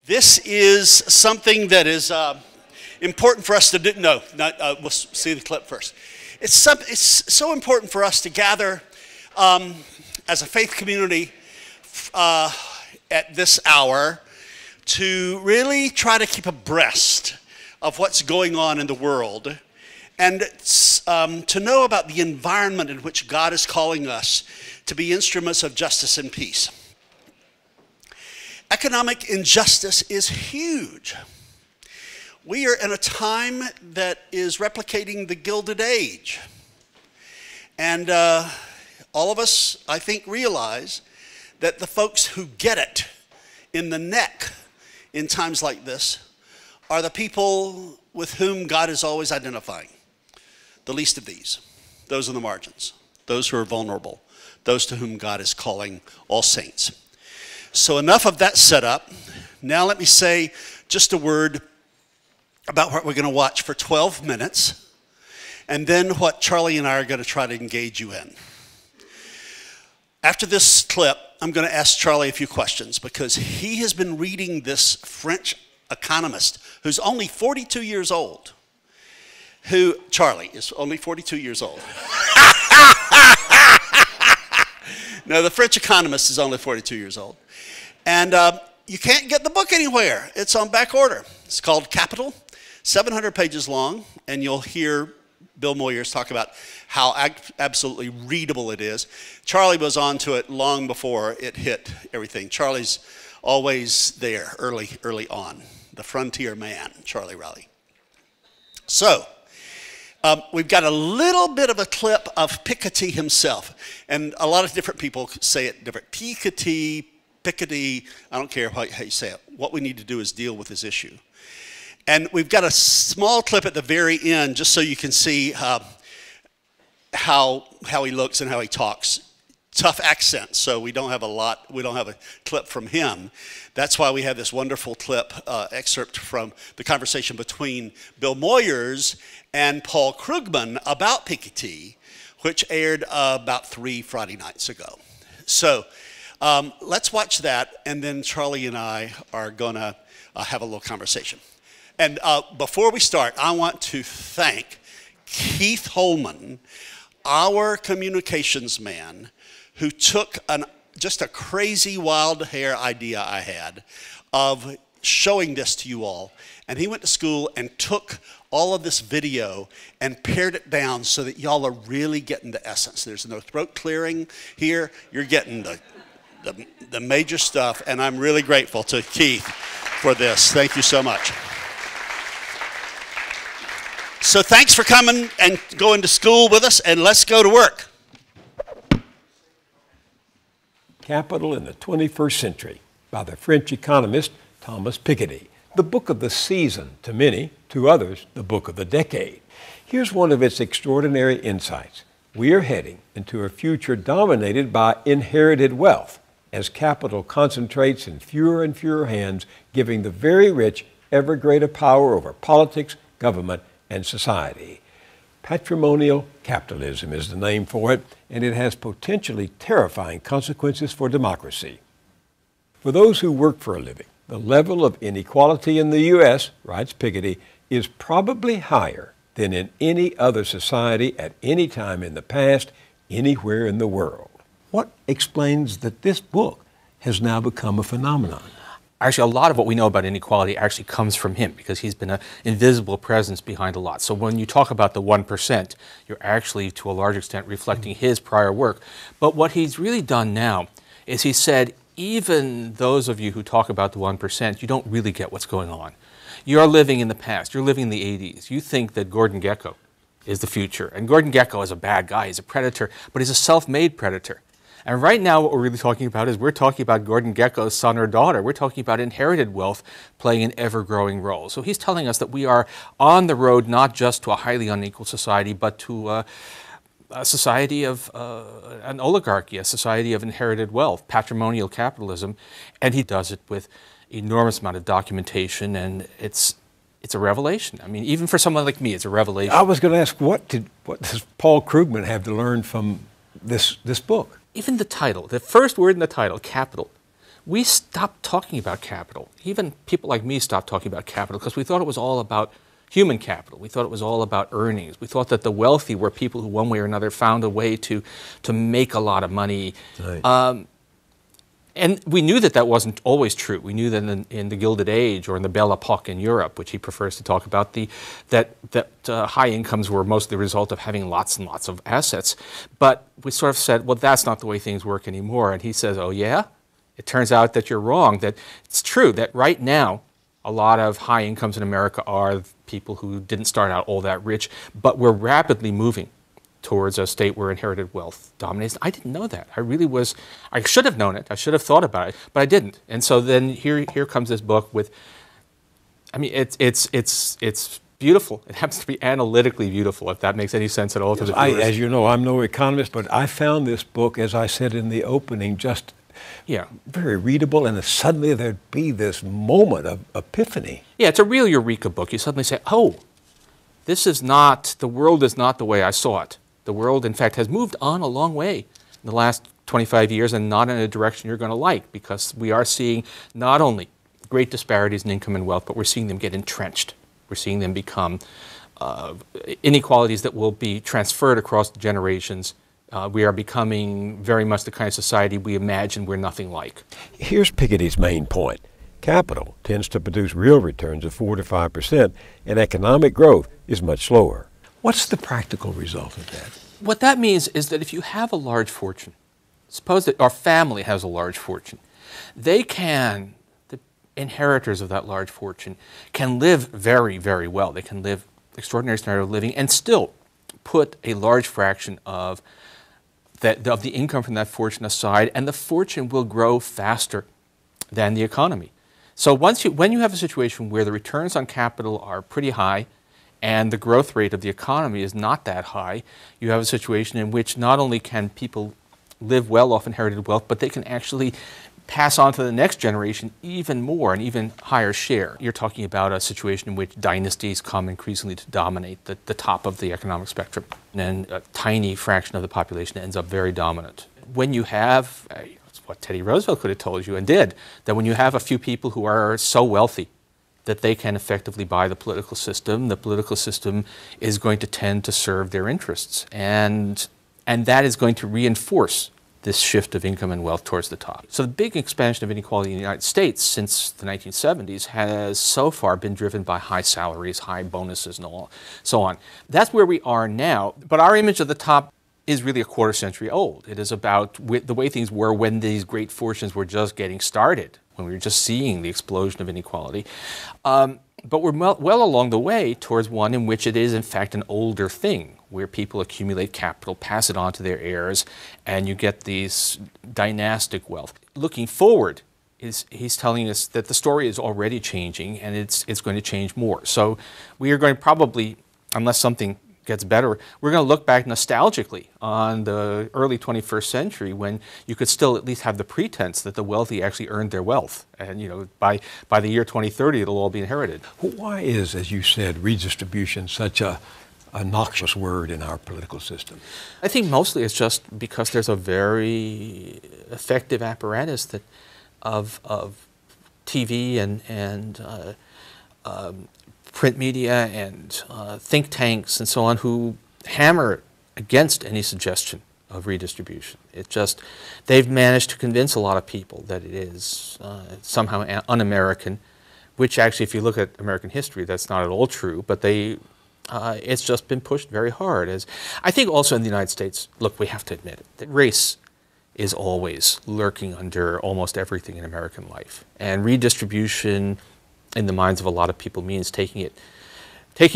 This is something that is important for us to do. No, we'll see the clip first. It's so important for us to gather as a faith community at this hour to really try to keep abreast of what's going on in the world and to know about the environment in which God is calling us to be instruments of justice and peace. Economic injustice is huge. We are in a time that is replicating the Gilded Age. And all of us, I think, realize that the folks who get it in the neck in times like this are the people with whom God is always identifying. The least of these, those on the margins, those who are vulnerable, those to whom God is calling all saints. So enough of that setup. Now let me say just a word about what we're going to watch for 12 minutes, and then what Charlie and I are going to try to engage you in. After this clip, I'm going to ask Charlie a few questions because he has been reading this French economist who's only 42 years old. Charlie is only 42 years old. No, the French economist is only 42 years old. And you can't get the book anywhere. It's on back order. It's called Capital, 700 pages long, and you'll hear Bill Moyers talk about how absolutely readable it is. Charlie was onto it long before it hit everything. Charlie's always there early on. The frontier man, Charlie Rahilly. So, we've got a little bit of a clip of Piketty himself. And a lot of different people say it different. Piketty, I don't care how you say it. What we need to do is deal with this issue. And we've got a small clip at the very end just so you can see how he looks and how he talks. Tough accent, so we don't have a clip from him. That's why we have this wonderful clip excerpt from the conversation between Bill Moyers and Paul Krugman about Piketty, which aired about 3 Friday nights ago. So let's watch that, and then Charlie and I are gonna have a little conversation. And before we start, I want to thank Keith Holman, our communications man, who took just a crazy wild hair idea I had of showing this to you all. And he went to school and took all of this video and pared it down so that y'all are really getting the essence. There's no throat clearing here. You're getting the major stuff, and I'm really grateful to Keith for this. Thank you so much. So thanks for coming and going to school with us, and let's go to work. Capital in the 21st Century by the French economist Thomas Piketty. The book of the season to many, to others, the book of the decade. Here's one of its extraordinary insights. We are heading into a future dominated by inherited wealth as capital concentrates in fewer and fewer hands, giving the very rich ever greater power over politics, government, and society. Patrimonial capitalism is the name for it, and it has potentially terrifying consequences for democracy. For those who work for a living, the level of inequality in the U.S., writes Piketty, is probably higher than in any other society at any time in the past, anywhere in the world. What explains that this book has now become a phenomenon? Actually, a lot of what we know about inequality actually comes from him because he's been an invisible presence behind a lot. So when you talk about the 1%, you're actually, to a large extent, reflecting his prior work. But what he's really done now is he said, even those of you who talk about the 1%, you don't really get what's going on. You're living in the past. You're living in the 80s. You think that Gordon Gekko is the future. And Gordon Gekko is a bad guy. He's a predator, but he's a self-made predator. And right now what we're really talking about is we're talking about Gordon Gekko's son or daughter. We're talking about inherited wealth playing an ever-growing role. So he's telling us that we are on the road not just to a highly unequal society, but to a society of an oligarchy, a society of inherited wealth, patrimonial capitalism. And he does it with enormous amount of documentation, and it's a revelation. I mean, even for someone like me, it's a revelation. I was going to ask, what does Paul Krugman have to learn from this book? Even the title, the first word in the title, capital, we stopped talking about capital. Even people like me stopped talking about capital because we thought it was all about human capital. We thought it was all about earnings. We thought that the wealthy were people who one way or another found a way to make a lot of money. Right. And we knew that that wasn't always true. We knew that in the Gilded Age or in the Belle Epoque in Europe, which he prefers to talk about, that high incomes were mostly the result of having lots and lots of assets. But we sort of said, well, that's not the way things work anymore. And he says, oh, yeah? It turns out that you're wrong, that it's true that right now a lot of high incomes in America are people who didn't start out all that rich, but we're rapidly moving towards a state where inherited wealth dominates. I didn't know that. I should have known it. I should have thought about it, but I didn't. And so then here comes this book with, I mean, it's beautiful. It happens to be analytically beautiful, if that makes any sense at all to the viewers. As you know, I'm no economist, but I found this book, as I said in the opening, just very readable, and suddenly there'd be this moment of epiphany. Yeah, it's a real eureka book. You suddenly say, oh, the world is not the way I saw it. The world, in fact, has moved on a long way in the last 25 years and not in a direction you're going to like, because we are seeing not only great disparities in income and wealth, but we're seeing them get entrenched. We're seeing them become inequalities that will be transferred across generations. We are becoming very much the kind of society we imagine we're nothing like. Here's Piketty's main point. Capital tends to produce real returns of 4 to 5%, and economic growth is much slower. What's the practical result of that? What that means is that if you have a large fortune, suppose that our family has a large fortune, the inheritors of that large fortune can live very, very well. They can live extraordinary standard of living and still put a large fraction of the income from that fortune aside, and the fortune will grow faster than the economy. So when you have a situation where the returns on capital are pretty high and the growth rate of the economy is not that high, you have a situation in which not only can people live well off inherited wealth, but they can actually pass on to the next generation even more, an even higher share. You're talking about a situation in which dynasties come increasingly to dominate the top of the economic spectrum, and a tiny fraction of the population ends up very dominant. When you have, it's what Teddy Roosevelt could have told you and did, that when you have a few people who are so wealthy that they can effectively buy the political system is going to tend to serve their interests. And that is going to reinforce this shift of income and wealth towards the top. So the big expansion of inequality in the United States since the 1970s has so far been driven by high salaries, high bonuses, and so on. That's where we are now, but our image of the top is really a quarter century old. It is about the way things were when these great fortunes were just getting started, when we were just seeing the explosion of inequality. But we're well along the way towards one in which it is, in fact, an older thing, where people accumulate capital, pass it on to their heirs, and you get these dynastic wealth. Looking forward, he's telling us that the story is already changing, and it's going to change more. So we are going to probably, unless something gets better, we're going to look back nostalgically on the early 21st century when you could still at least have the pretense that the wealthy actually earned their wealth. And by the year 2030, it'll all be inherited. Why is, as you said, redistribution such a noxious word in our political system? I think mostly it's just because there's a very effective apparatus of TV and print media and think tanks and so on who hammer against any suggestion of redistribution. They've managed to convince a lot of people that it is somehow un-American, which actually, if you look at American history, that's not at all true, but it's just been pushed very hard. I think also in the United States, look, we have to admit it, that race is always lurking under almost everything in American life. And redistribution in the minds of a lot of people means taking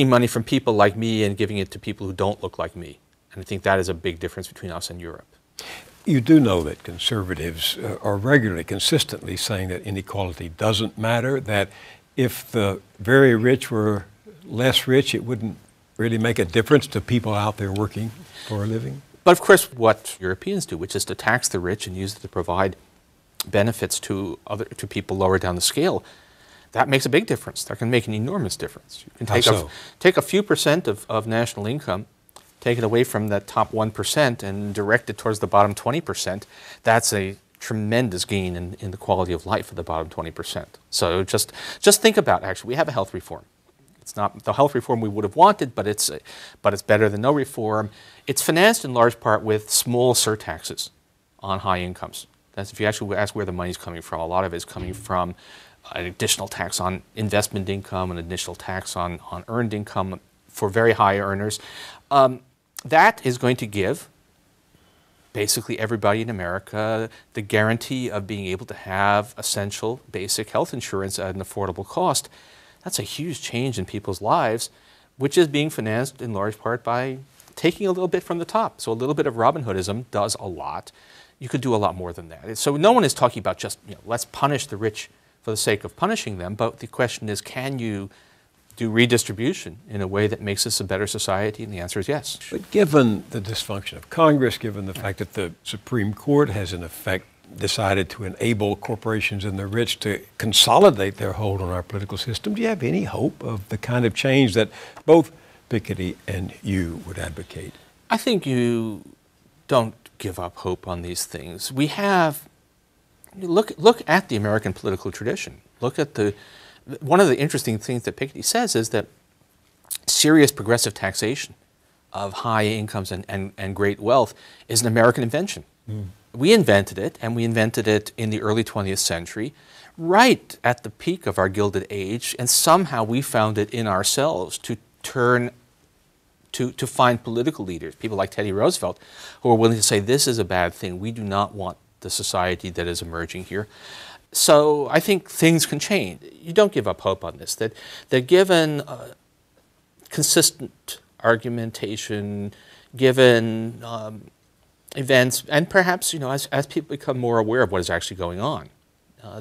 money from people like me and giving it to people who don't look like me. And I think that is a big difference between us and Europe. You do know that conservatives are regularly, consistently saying that inequality doesn't matter, that if the very rich were less rich, it wouldn't really make a difference to people out there working for a living. But of course, what Europeans do, which is to tax the rich and use it to provide benefits to people lower down the scale, that makes a big difference. That can make an enormous difference. You can take a few percent of national income, take it away from that top 1% and direct it towards the bottom 20%. That's a tremendous gain in the quality of life of the bottom 20%. So just think about, actually, we have a health reform. It's not the health reform we would have wanted, but it's better than no reform. It's financed in large part with small surtaxes on high incomes. That's, if you actually ask where the money's coming from, a lot of it is coming from an additional tax on investment income, an additional tax on earned income for very high earners. That is going to give basically everybody in America the guarantee of being able to have essential basic health insurance at an affordable cost. That's a huge change in people's lives, which is being financed in large part by taking a little bit from the top. So a little bit of Robin Hoodism does a lot. You could do a lot more than that. So no one is talking about just, let's punish the rich for the sake of punishing them, but the question is, can you do redistribution in a way that makes us a better society? And the answer is yes. But given the dysfunction of Congress, given the fact that the Supreme Court has in effect decided to enable corporations and the rich to consolidate their hold on our political system, do you have any hope of the kind of change that both Piketty and you would advocate? I think you don't give up hope on these things. We have, look at the American political tradition. Look at one of the interesting things that Piketty says is that serious progressive taxation of high incomes and great wealth is an American invention. We invented it, and we invented it in the early 20th century, right at the peak of our Gilded Age, and somehow we found it in ourselves to find political leaders, people like Teddy Roosevelt, who are willing to say, this is a bad thing. We do not want the society that is emerging here. So I think things can change. You don't give up hope on this, that given consistent argumentation, given events, and perhaps, as people become more aware of what is actually going on,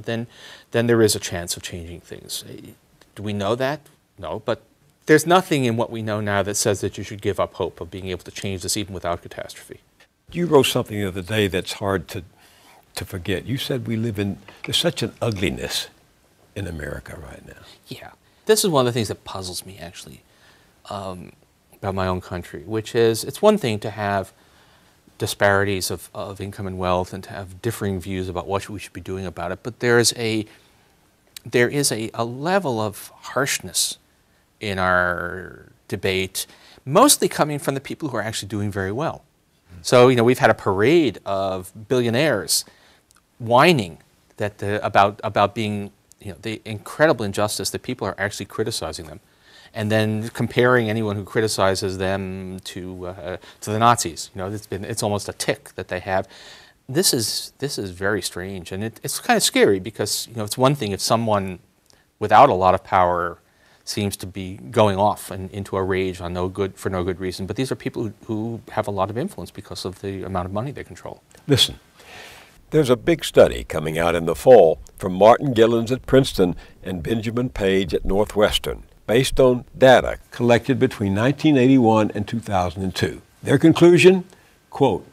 then there is a chance of changing things. Do we know that? No, but there's nothing in what we know now that says that you should give up hope of being able to change this even without catastrophe. You wrote something the other day that's hard to forget. You said there's such an ugliness in America right now. Yeah. This is one of the things that puzzles me, actually, about my own country, which is, it's one thing to have disparities of income and wealth and to have differing views about what we should be doing about it, but there is a level of harshness in our debate, mostly coming from the people who are actually doing very well. So, we've had a parade of billionaires whining that about being, the incredible injustice that people are actually criticizing them, and then comparing anyone who criticizes them to the Nazis. It's almost a tick that they have. This is very strange, and it's kind of scary because it's one thing if someone without a lot of power seems to be going off into a rage for no good reason. But these are people who have a lot of influence because of the amount of money they control. Listen, there's a big study coming out in the fall from Martin Gillens at Princeton and Benjamin Page at Northwestern, based on data collected between 1981 and 2002. Their conclusion, quote,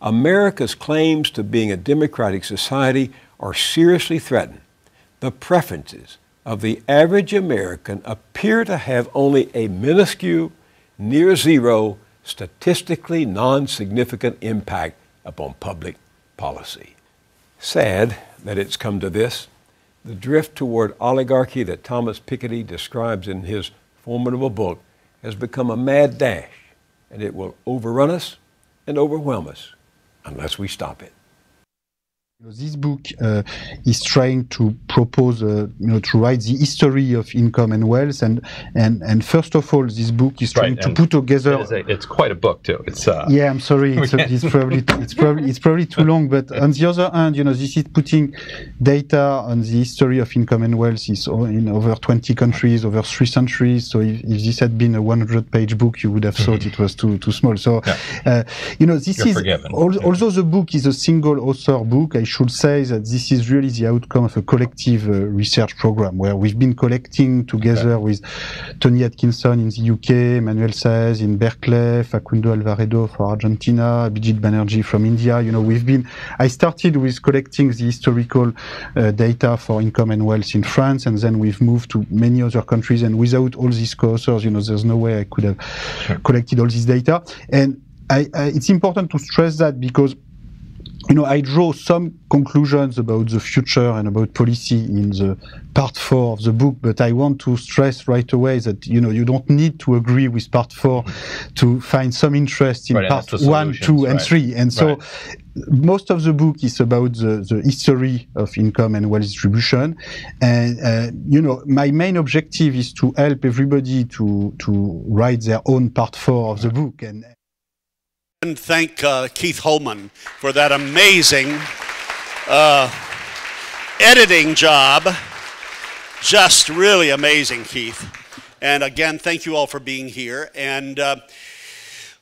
America's claims to being a democratic society are seriously threatened. The preferences of the average American appear to have only a minuscule, near zero, statistically non-significant impact upon public policy. Sad that it's come to this. The drift toward oligarchy that Thomas Piketty describes in his formidable book has become a mad dash, and it will overrun us and overwhelm us unless we stop it. This book is trying to propose, to write the history of income and wealth, and first of all, this book is trying to put together. It's quite a book too. It's yeah, I'm sorry, it's probably too long. But on the other hand, this is putting data on the history of income and wealth is in over 20 countries, over 3 centuries. So if this had been a 100-page book, you would have thought it was too small. So this You're is forgiven. Although the book is a single author book, I should say that this is really the outcome of a collective research program where we've been collecting together with Tony Atkinson in the UK, Manuel Saez in Berkeley, Facundo Alvaredo for Argentina, Abhijit Banerjee from India. I started with collecting the historical data for income and wealth in France, and then we've moved to many other countries, and without all these co-authors, there's no way I could have collected all this data. And it's important to stress that because I draw some conclusions about the future and about policy in the part 4 of the book, but I want to stress right away that, you don't need to agree with part 4 to find some interest in part 1, 2, and 3. And so most of the book is about the history of income and wealth distribution. And, my main objective is to help everybody to write their own part 4 of the book. And thank Keith Holman for that amazing editing job. Just really amazing, Keith. And again, thank you all for being here. And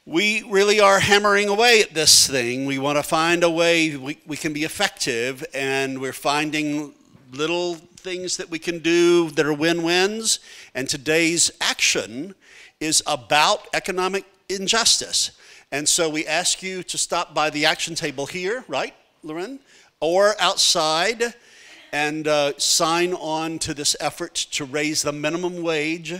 we really are hammering away at this thing. We want to find a way we can be effective, and we're finding little things that we can do that are win-wins. And today's action is about economic injustice. And so we ask you to stop by the action table here, right, Lauren? Or outside, and sign on to this effort to raise the minimum wage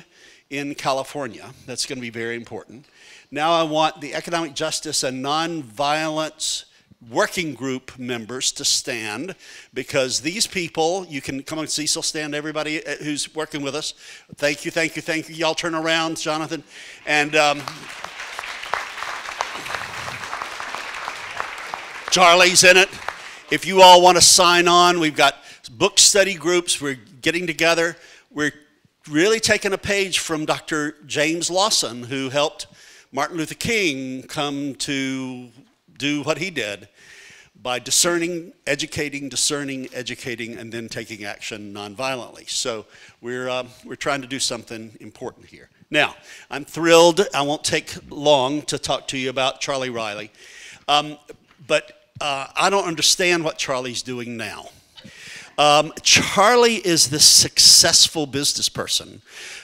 in California. That's going to be very important. Now I want the Economic Justice and Nonviolence Working Group members to stand, because these people, you can come on, Cecil, stand, everybody who's working with us. Thank you, thank you, thank you. Y'all turn around, Jonathan. And Charlie's in it. If you all want to sign on, we've got book study groups. We're getting together. We're really taking a page from Dr. James Lawson, who helped Martin Luther King come to do what he did by discerning, educating, and then taking action nonviolently. So we're trying to do something important here. Now, I'm thrilled. I won't take long to talk to you about Charlie Rahilly. But I don't understand what Charlie's doing now. Charlie is this successful business person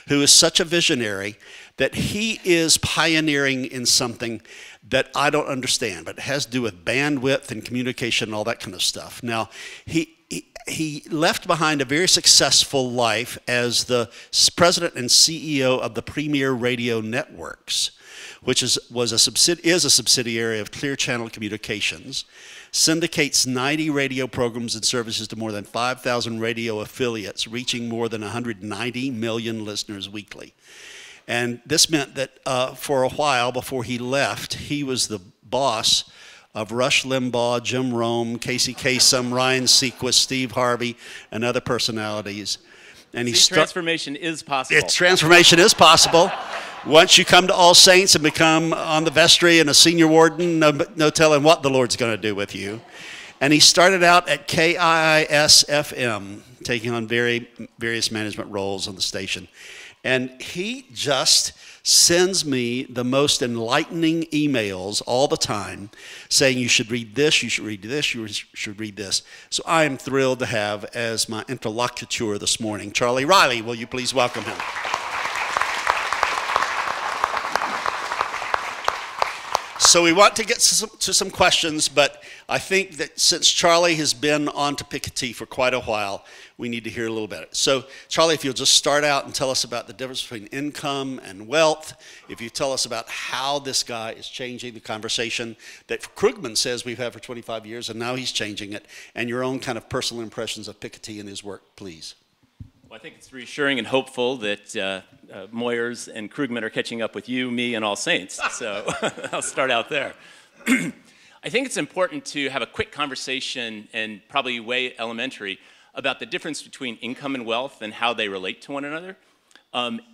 who is such a visionary that he is pioneering in something that I don't understand, but it has to do with bandwidth and communication and all that kind of stuff. Now, he left behind a very successful life as the president and CEO of the Premier Radio Networks, which is a subsidiary of Clear Channel Communications, syndicates 90 radio programs and services to more than 5,000 radio affiliates, reaching more than 190 million listeners weekly. And this meant that for a while before he left, he was the boss of Rush Limbaugh, Jim Rome, Casey Kasem, Ryan Sequist, Steve Harvey, and other personalities. And transformation is possible. Transformation is possible. Once you come to All Saints and become on the vestry and a senior warden, no telling what the Lord's going to do with you. And he started out at KIIS-FM, taking on various management roles on the station. And he just sends me the most enlightening emails all the time saying you should read this, you should read this, you should read this. So I am thrilled to have as my interlocutor this morning, Charlie Rahilly. Will you please welcome him? So we want to get to some questions, but I think that since Charlie has been on to Piketty for quite a while, we need to hear a little bit. So Charlie, if you'll just start out and tell us about the difference between income and wealth, if you tell us about how this guy is changing the conversation that Krugman says we've had for 25 years, and now he's changing it, and your own kind of personal impressions of Piketty and his work, please. Well, I think it's reassuring and hopeful that Moyers and Krugman are catching up with you, me, and All Saints. So I'll start out there. I think it's important to have a quick conversation, and probably way elementary, about the difference between income and wealth and how they relate to one another.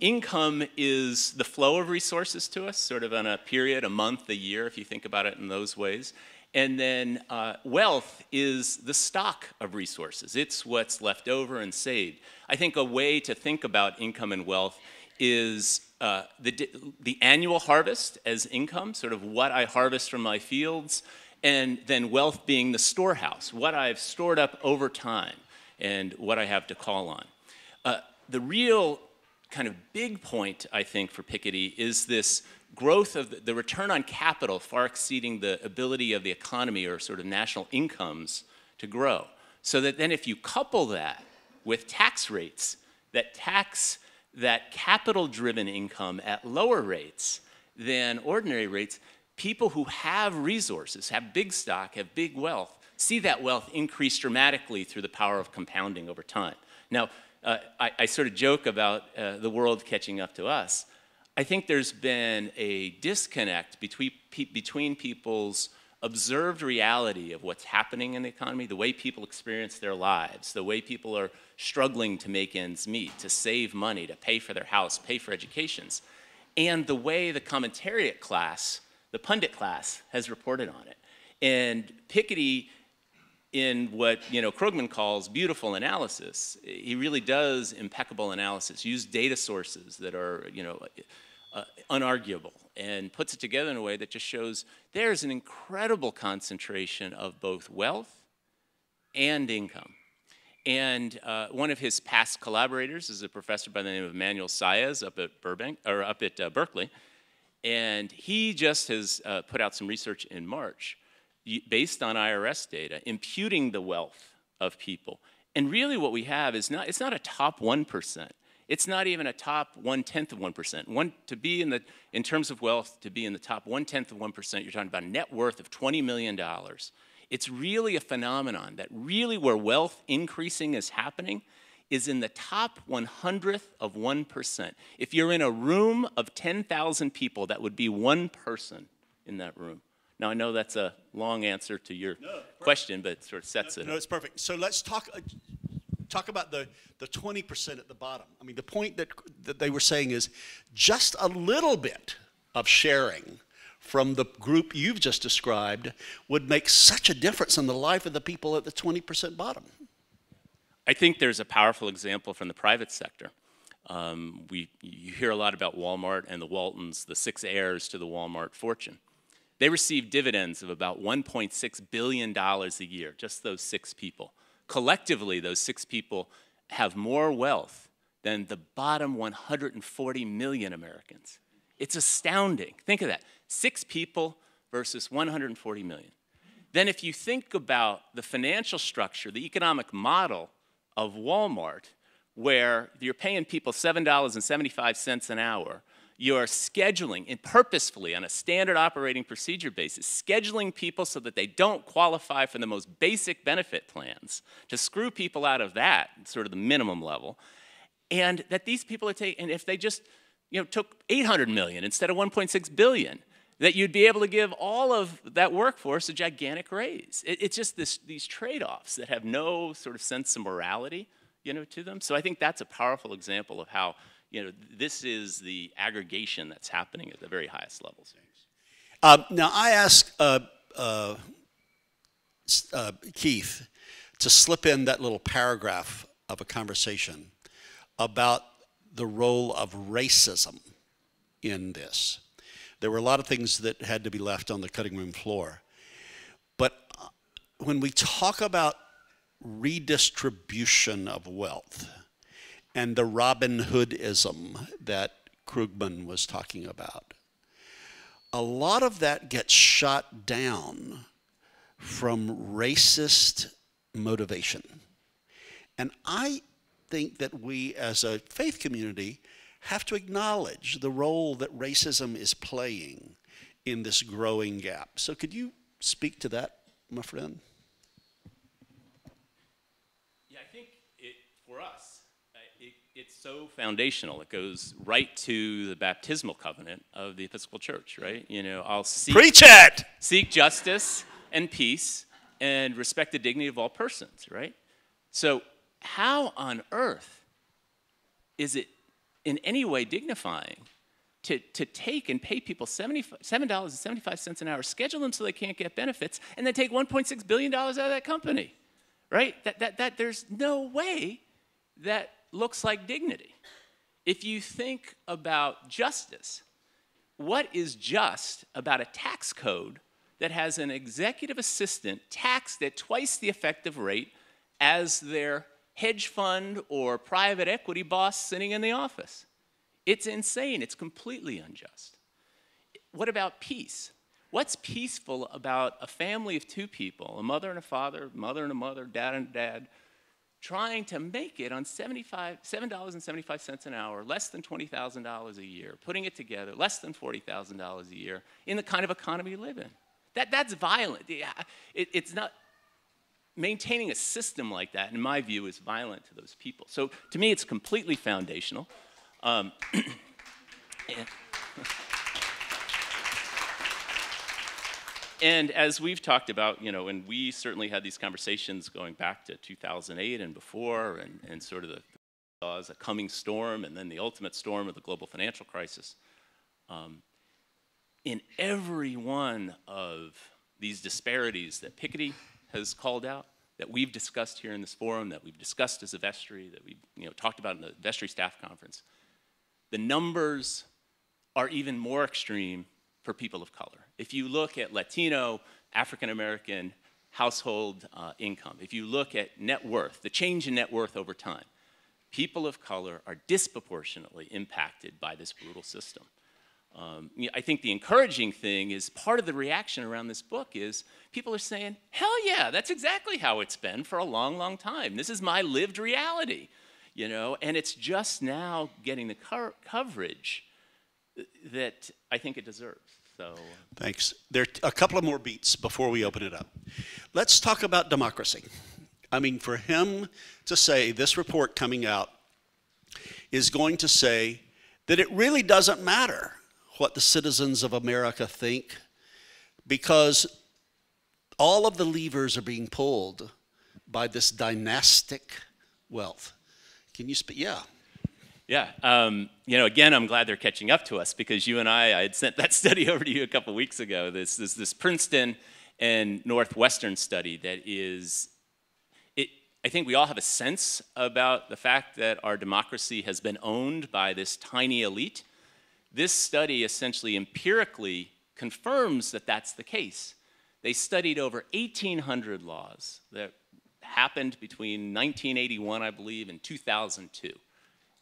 Income is the flow of resources to us, sort of on a period, a month, a year, if you think about it in those ways. And then wealth is the stock of resources. It's what's left over and saved. I think a way to think about income and wealth is the annual harvest as income, sort of what I harvest from my fields, and then wealth being the storehouse, what I've stored up over time and what I have to call on. The real kind of big point, I think, for Piketty is this growth of the return on capital far exceeding the ability of the economy or sort of national incomes to grow. So that then if you couple that with tax rates that tax that capital-driven income at lower rates than ordinary rates, people who have resources, have big stock, have big wealth, see that wealth increase dramatically through the power of compounding over time. Now, I sort of joke about the world catching up to us. I think there's been a disconnect between people's observed reality of what's happening in the economy, the way people experience their lives, the way people are struggling to make ends meet, to save money, to pay for their house, pay for educations, and the way the commentariat class, the pundit class, has reported on it. And Piketty, in what Krugman calls beautiful analysis, he really does impeccable analysis, use data sources that are unarguable, and puts it together in a way that just shows there's an incredible concentration of both wealth and income. And one of his past collaborators is a professor by the name of Manuel Saez up at Berkeley, and he just has put out some research in March based on IRS data, imputing the wealth of people. And really what we have is it's not a top 1%. It's not even a top 1/10 of 1%. To be in terms of wealth, to be in the top 1/10 of 1%, you're talking about a net worth of $20 million. It's really a phenomenon that really where wealth increasing is happening is in the top 100th of 1%. If you're in a room of 10,000 people, that would be one person in that room. Now, I know that's a long answer to your question, but it sort of sets it. No, it's perfect. So let's talk about the 20% at the bottom. I mean, the point that they were saying is just a little bit of sharing from the group you've just described would make such a difference in the life of the people at the 20% bottom. I think there's a powerful example from the private sector. You hear a lot about Walmart and the Waltons, the 6 heirs to the Walmart fortune. They receive dividends of about $1.6 billion a year, just those 6 people. Collectively, those 6 people have more wealth than the bottom 140 million Americans. It's astounding. Think of that. 6 people versus 140 million. Then if you think about the financial structure, the economic model of Walmart, where you're paying people $7.75 an hour, you're scheduling, and purposefully on a standard operating procedure basis, scheduling people so that they don't qualify for the most basic benefit plans, to screw people out of that, sort of the minimum level, and that these people are taking, and if they just took 800 million instead of 1.6 billion, that you'd be able to give all of that workforce a gigantic raise. It's just these trade-offs that have no sort of sense of morality, to them. So I think that's a powerful example of how this is the aggregation that's happening at the very highest levels. Now, I asked Keith to slip in that little paragraph of a conversation about the role of racism in this. There were a lot of things that had to be left on the cutting room floor. But when we talk about redistribution of wealth, and the Robin Hoodism that Krugman was talking about, a lot of that gets shot down from racist motivation. And I think that we as a faith community have to acknowledge the role that racism is playing in this growing gap. So could you speak to that, my friend? Yeah, I think for us, it's so foundational. It goes right to the baptismal covenant of the Episcopal Church, right? I'll Preach it! Seek justice and peace and respect the dignity of all persons, right? So how on earth is it in any way dignifying to take and pay people $7.75 an hour, schedule them so they can't get benefits, and then take $1.6 billion out of that company, right? That there's no way that looks like dignity. If you think about justice, what is just about a tax code that has an executive assistant taxed at twice the effective rate as their hedge fund or private equity boss sitting in the office? It's insane. It's completely unjust. What about peace? What's peaceful about a family of 2 people, a mother and a father, mother and a mother, dad and a dad, trying to make it on $7.75 an hour, less than $20,000 a year, putting it together, less than $40,000 a year, in the kind of economy we live in? That's violent. It's not. maintaining a system like that, in my view, is violent to those people. So to me, it's completely foundational. And as we've talked about, and we certainly had these conversations going back to 2008 and before, and sort of the as a coming storm, and then the ultimate storm of the global financial crisis. In every one of these disparities that Piketty has called out, that we've discussed here in this forum, that we've discussed as a vestry, that we've talked about in the vestry staff conference, the numbers are even more extreme for people of color. If you look at Latino, African American household income, if you look at net worth, the change in net worth over time, people of color are disproportionately impacted by this brutal system. I think the encouraging thing is part of the reaction around this book is people are saying, hell yeah, that's exactly how it's been for a long, long time. This is my lived reality, and it's just now getting the coverage that I think it deserves. So. Thanks. There are a couple of more beats before we open it up. Let's talk about democracy. I mean, for him to say this report coming out is going to say that it really doesn't matter what the citizens of America think because all of the levers are being pulled by this dynastic wealth. Can you speak? Yeah. Yeah, again, I'm glad they're catching up to us because you and I had sent that study over to you a couple weeks ago, this Princeton and Northwestern study that is, I think we all have a sense about the fact that our democracy has been owned by this tiny elite. This study essentially empirically confirms that that's the case. They studied over 1,800 laws that happened between 1981, I believe, and 2002.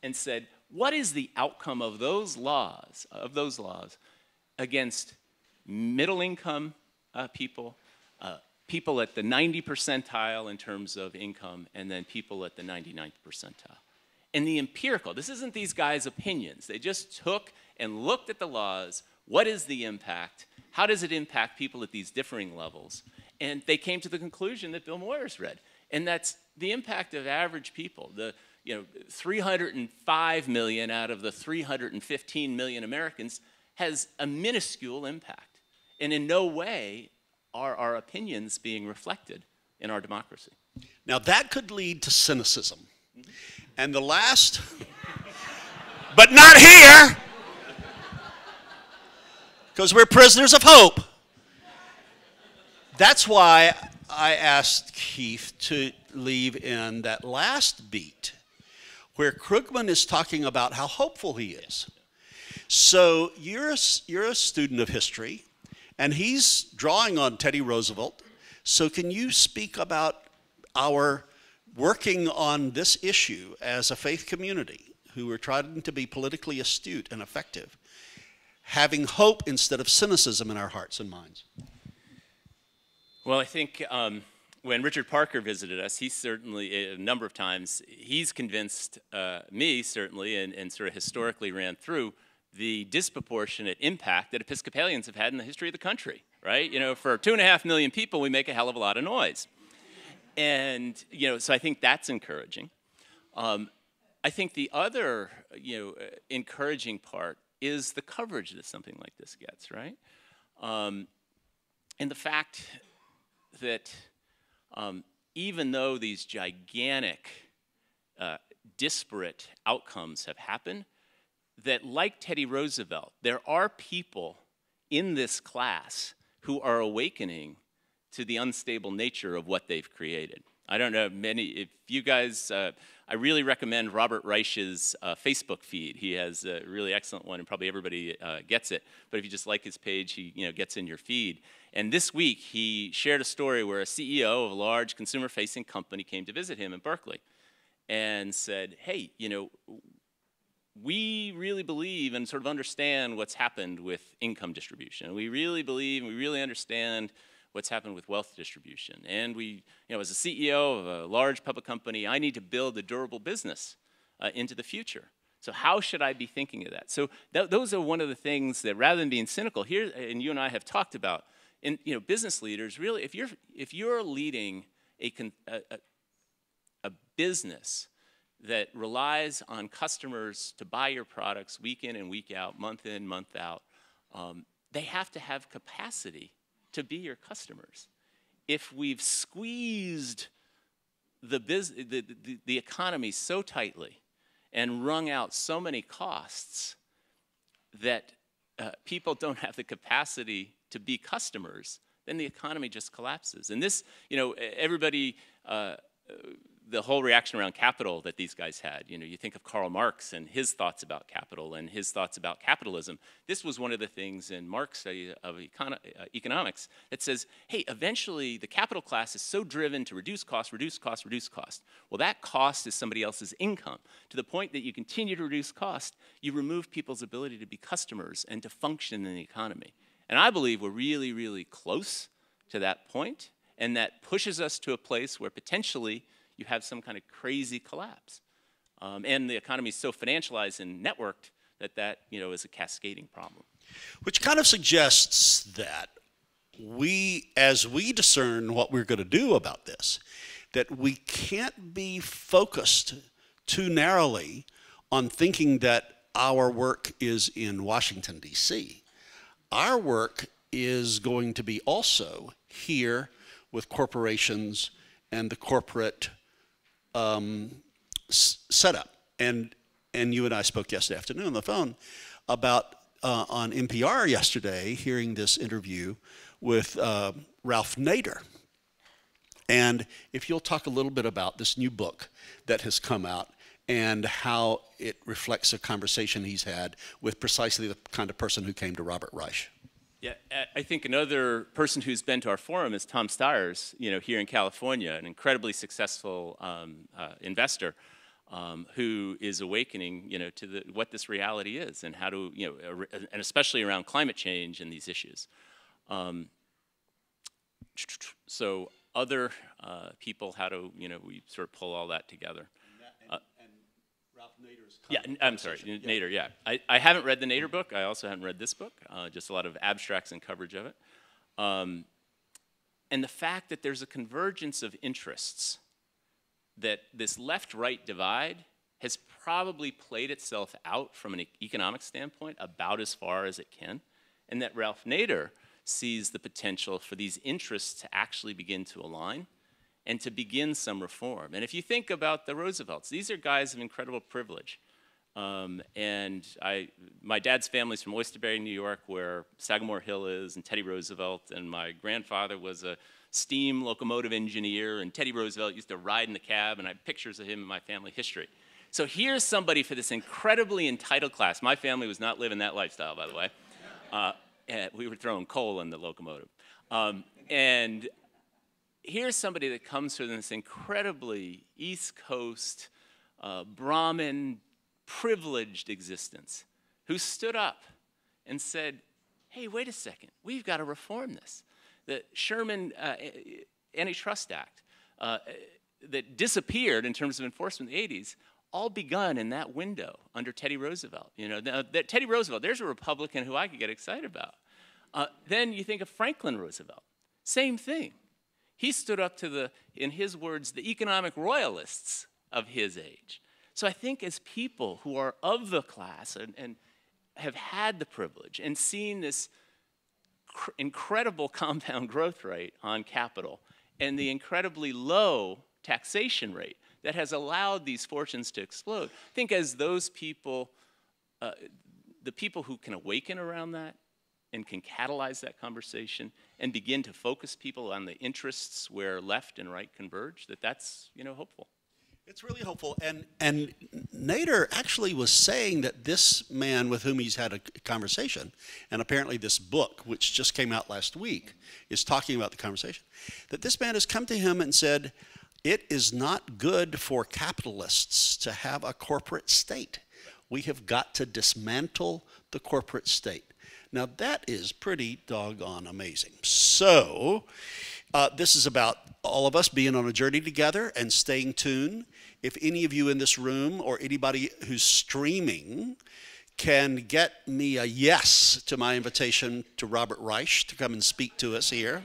And said, what is the outcome of those laws against middle-income people, people at the 90 percentile in terms of income, and then people at the 99th percentile? And the empirical, this isn't these guys' opinions. They just took and looked at the laws. What is the impact? How does it impact people at these differing levels? And they came to the conclusion that Bill Moyers read. And that's the impact of average people. 305 million out of the 315 million Americans has a minuscule impact. And in no way are our opinions being reflected in our democracy. Now that could lead to cynicism. And the last, but not here, because we're prisoners of hope. That's why I asked Keith to leave in that last beat, where Krugman is talking about how hopeful he is. So you're a student of history, and he's drawing on Teddy Roosevelt. So can you speak about our working on this issue as a faith community who are trying to be politically astute and effective, having hope instead of cynicism in our hearts and minds? Well, I think when Richard Parker visited us, he certainly, a number of times, he's convinced me, certainly, and sort of historically ran through the disproportionate impact that Episcopalians have had in the history of the country, right? For 2.5 million people, we make a hell of a lot of noise. And, so I think that's encouraging. I think the other, encouraging part is the coverage that something like this gets, right? And the fact that even though these gigantic, disparate outcomes have happened, that like Teddy Roosevelt, there are people in this class who are awakening to the unstable nature of what they've created. I don't know if you guys, I really recommend Robert Reich's Facebook feed. He has a really excellent one, and probably everybody gets it. But if you just like his page, he gets in your feed. And this week, he shared a story where a CEO of a large consumer-facing company came to visit him in Berkeley and said, hey, we really believe and sort of understand what's happened with income distribution. We really believe and we really understand what's happened with wealth distribution. And we, as a CEO of a large public company, I need to build a durable business into the future. So how should I be thinking of that? So those are one of the things that, rather than being cynical, here, and you and I have talked about, business leaders, really, if you're leading a business that relies on customers to buy your products week in and week out, month in, month out, they have to have capacity to be your customers. If we've squeezed the economy so tightly and wrung out so many costs that people don't have the capacity to be customers, then the economy just collapses. And this, everybody, the whole reaction around capital that these guys had, you think of Karl Marx and his thoughts about capital and his thoughts about capitalism. This was one of the things in Marx's study of economics that says, hey, eventually the capital class is so driven to reduce cost, reduce cost, reduce cost. Well, that cost is somebody else's income. To the point that you continue to reduce cost, you remove people's ability to be customers and to function in the economy. And I believe we're really, really close to that point, and that pushes us to a place where potentially you have some kind of crazy collapse. And the economy is so financialized and networked that is a cascading problem. Which kind of suggests that as we discern what we're going to do about this, that we can't be focused too narrowly on thinking that our work is in Washington, D.C. Our work is going to be also here with corporations and the corporate setup. And you and I spoke yesterday afternoon on the phone about, on NPR yesterday, hearing this interview with Ralph Nader. And if you'll talk a little bit about this new book that has come out and how it reflects a conversation he's had with precisely the kind of person who came to Robert Reich. Yeah, I think another person who's been to our forum is Tom Stiers, here in California, an incredibly successful investor who is awakening, to what this reality is and how to, and especially around climate change and these issues. So other people, how do, we sort of pull all that together. Yeah, I'm sorry, Nader, yeah. I haven't read the Nader book. I also haven't read this book, just a lot of abstracts and coverage of it. And the fact that there's a convergence of interests, that this left-right divide has probably played itself out from an economic standpoint about as far as it can, and that Ralph Nader sees the potential for these interests to actually begin to align and to begin some reform. And if you think about the Roosevelts, these are guys of incredible privilege. And my dad's family's from Oysterbury, New York, where Sagamore Hill is, and Teddy Roosevelt, and my grandfather was a steam locomotive engineer, and Teddy Roosevelt used to ride in the cab, and I have pictures of him in my family history. So here's somebody for this incredibly entitled class. My family was not living that lifestyle, by the way. We were throwing coal in the locomotive. And here's somebody that comes from this incredibly East Coast, Brahmin, privileged existence, who stood up and said, hey, wait a second, we've got to reform this. The Sherman Antitrust Act that disappeared in terms of enforcement in the 80s, all begun in that window under Teddy Roosevelt. Teddy Roosevelt, there's a Republican who I could get excited about. Then you think of Franklin Roosevelt, same thing. He stood up to in his words, the economic royalists of his age. So I think as people who are of the class and have had the privilege and seen this incredible compound growth rate on capital and the incredibly low taxation rate that has allowed these fortunes to explode, I think as those people, the people who can awaken around that and can catalyze that conversation and begin to focus people on the interests where left and right converge, that's hopeful. It's really hopeful, and Nader actually was saying that this man with whom he's had a conversation, and apparently this book, which just came out last week, is talking about the conversation, that this man has come to him and said, it is not good for capitalists to have a corporate state. We have got to dismantle the corporate state. Now that is pretty doggone amazing. So this is about all of us being on a journey together and staying tuned. If any of you in this room or anybody who's streaming can get me a yes to my invitation to Robert Reich to come and speak to us here,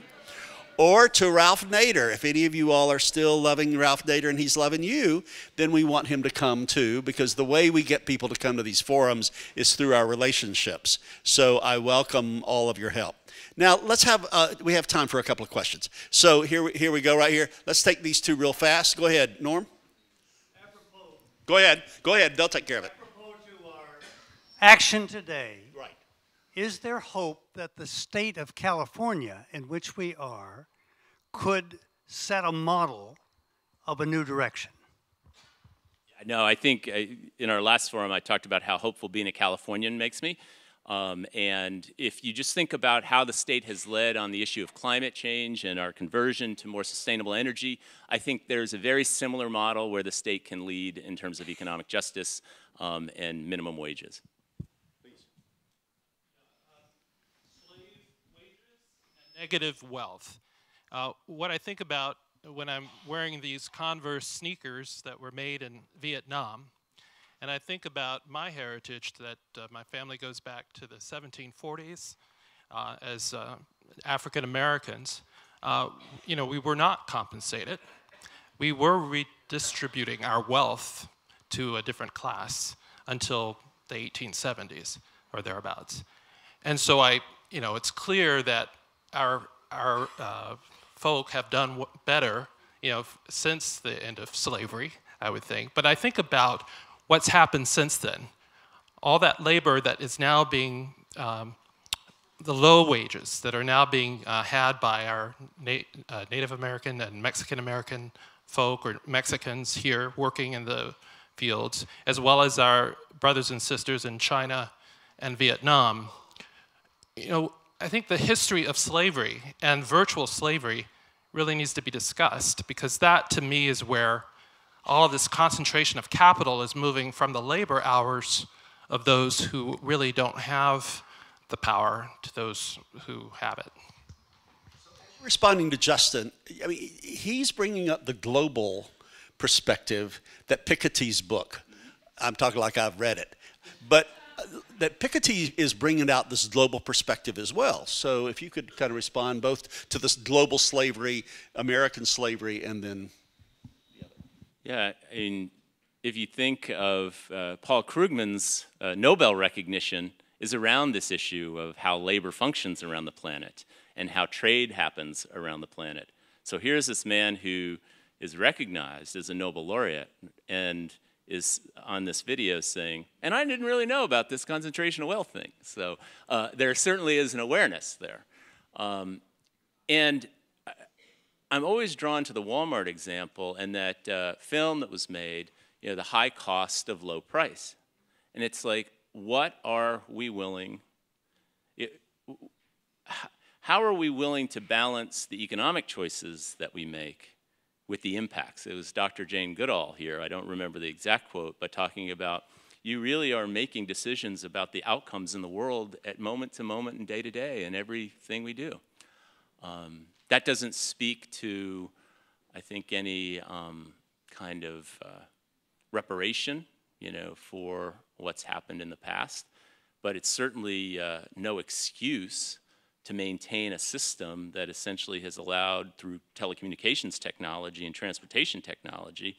Or to Ralph Nader. If any of you all are still loving Ralph Nader and he's loving you, then we want him to come too, because the way we get people to come to these forums is through our relationships. So I welcome all of your help. Now, let's have, we have time for a couple of questions. So here we go right here. Let's take these two real fast. Go ahead, Norm. Go ahead. They'll take care of it. Apropos to our action today, Right. is there hope that the state of California, in which we are, could set a model of a new direction? No, I think in our last forum I talked about how hopeful being a Californian makes me. And if you just think about how the state has led on the issue of climate change and our conversion to more sustainable energy, I think there's a very similar model where the state can lead in terms of economic justice and minimum wages. Slave wages and negative wealth. What I think about when I'm wearing these Converse sneakers that were made in Vietnam, and I think about my heritage that my family goes back to the 1740s as African Americans. You know, we were not compensated. We were redistributing our wealth to a different class until the 1870s or thereabouts. And so you know, it's clear that our folk have done better, you know, since the end of slavery, I would think. But I think about what's happened since then. All that labor that is now being, the low wages that are now being had by our Native American and Mexican American folk or Mexicans here working in the fields, as well as our brothers and sisters in China and Vietnam. You know, I think the history of slavery and virtual slavery really needs to be discussed, because that to me is where all of this concentration of capital is moving from the labor hours of those who really don't have the power to those who have it. Responding to Justin, I mean, he's bringing up the global perspective that Piketty's book, I'm talking like I've read it, but that Piketty is bringing out this global perspective as well. So if you could kind of respond both to this global slavery, American slavery, and then the other. Yeah, I mean, if you think of Paul Krugman's Nobel recognition is around this issue of how labor functions around the planet and how trade happens around the planet. So here's this man who is recognized as a Nobel laureate and is on this video saying, and I didn't really know about this concentration of wealth thing. So there certainly is an awareness there. And I'm always drawn to the Walmart example and that film that was made, you know, the high cost of low price. And it's like, what are we willing, how are we willing to balance the economic choices that we make with the impacts? It was Dr. Jane Goodall here, I don't remember the exact quote, but talking about you really are making decisions about the outcomes in the world at moment to moment and day to day in everything we do. That doesn't speak to, I think, any kind of reparation, you know, for what's happened in the past, but it's certainly no excuse to maintain a system that essentially has allowed, through telecommunications technology and transportation technology,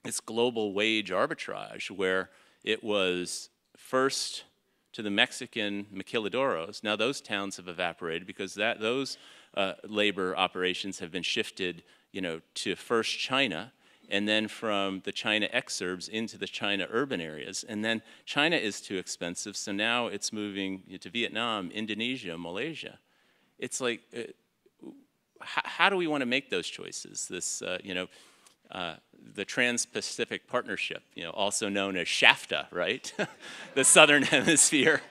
this global wage arbitrage where it was first to the Mexican maquiladoros. Now those towns have evaporated because those labor operations have been shifted, you know, to first China, and then from the China exurbs into the China urban areas. And then China is too expensive, so now it's moving to Vietnam, Indonesia, Malaysia. It's like, how do we want to make those choices? This, you know, the Trans-Pacific Partnership, you know, also known as SHAFTA, right? The Southern Hemisphere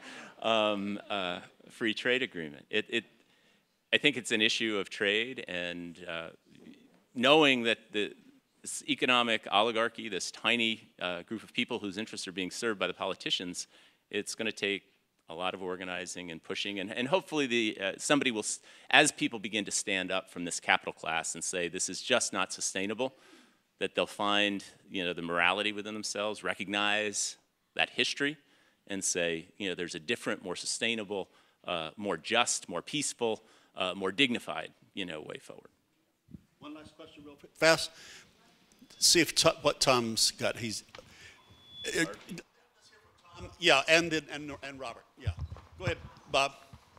Free Trade Agreement. I think it's an issue of trade, and knowing that this economic oligarchy, this tiny group of people whose interests are being served by the politicians, it's going to take a lot of organizing and pushing, and hopefully somebody will, as people begin to stand up from this capital class and say this is just not sustainable, that they'll find, you know, the morality within themselves, recognize that history, and say, you know, there's a different, more sustainable, more just, more peaceful, more dignified, way forward. One last question real quick, fast. See if what Tom's got. He's yeah, and Robert. Yeah, go ahead, Bob.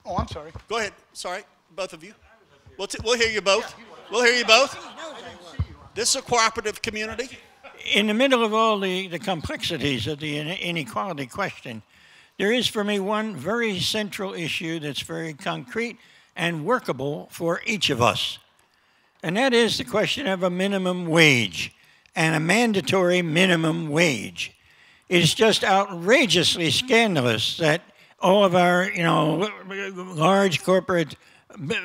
Oh, I'm sorry. Go ahead. Sorry, both of you. We'll hear you both. We'll hear you both. This is a cooperative community. In the middle of all the complexities of the inequality question, there is for me one very central issue that's very concrete and workable for each of us. And that is the question of a minimum wage and a mandatory minimum wage. It's just outrageously scandalous that all of our, large corporate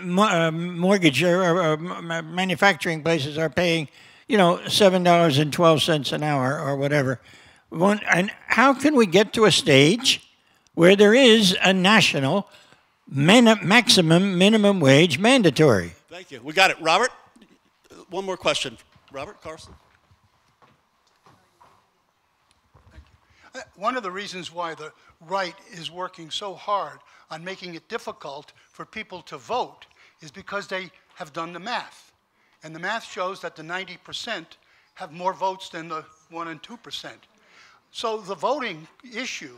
mortgage or manufacturing places are paying, $7.12 an hour or whatever. And how can we get to a stage where there is a national maximum minimum wage mandatory? Thank you. We got it. Robert, one more question. Robert Carson. One of the reasons why the right is working so hard on making it difficult for people to vote is because they have done the math. And the math shows that the 90% have more votes than the 1% and 2%. So the voting issue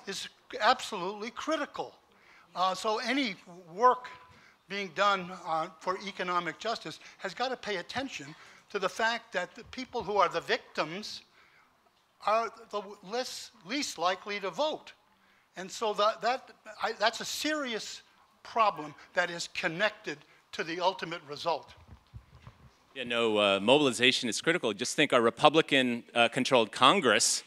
is absolutely critical. So any work being done for economic justice has got to pay attention to the fact that the people who are the victims are the least likely to vote. And so that's a serious problem that is connected to the ultimate result. Yeah, no, mobilization is critical. Just think our Republican-controlled Congress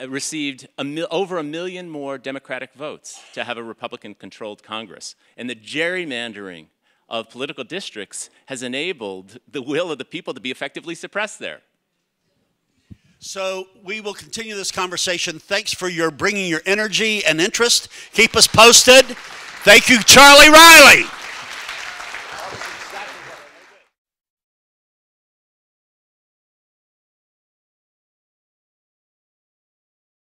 received over 1 million more Democratic votes to have a Republican-controlled Congress. And the gerrymandering of political districts has enabled the will of the people to be effectively suppressed there. So we will continue this conversation. Thanks for bringing your energy and interest. Keep us posted. Thank you, Charlie Riley.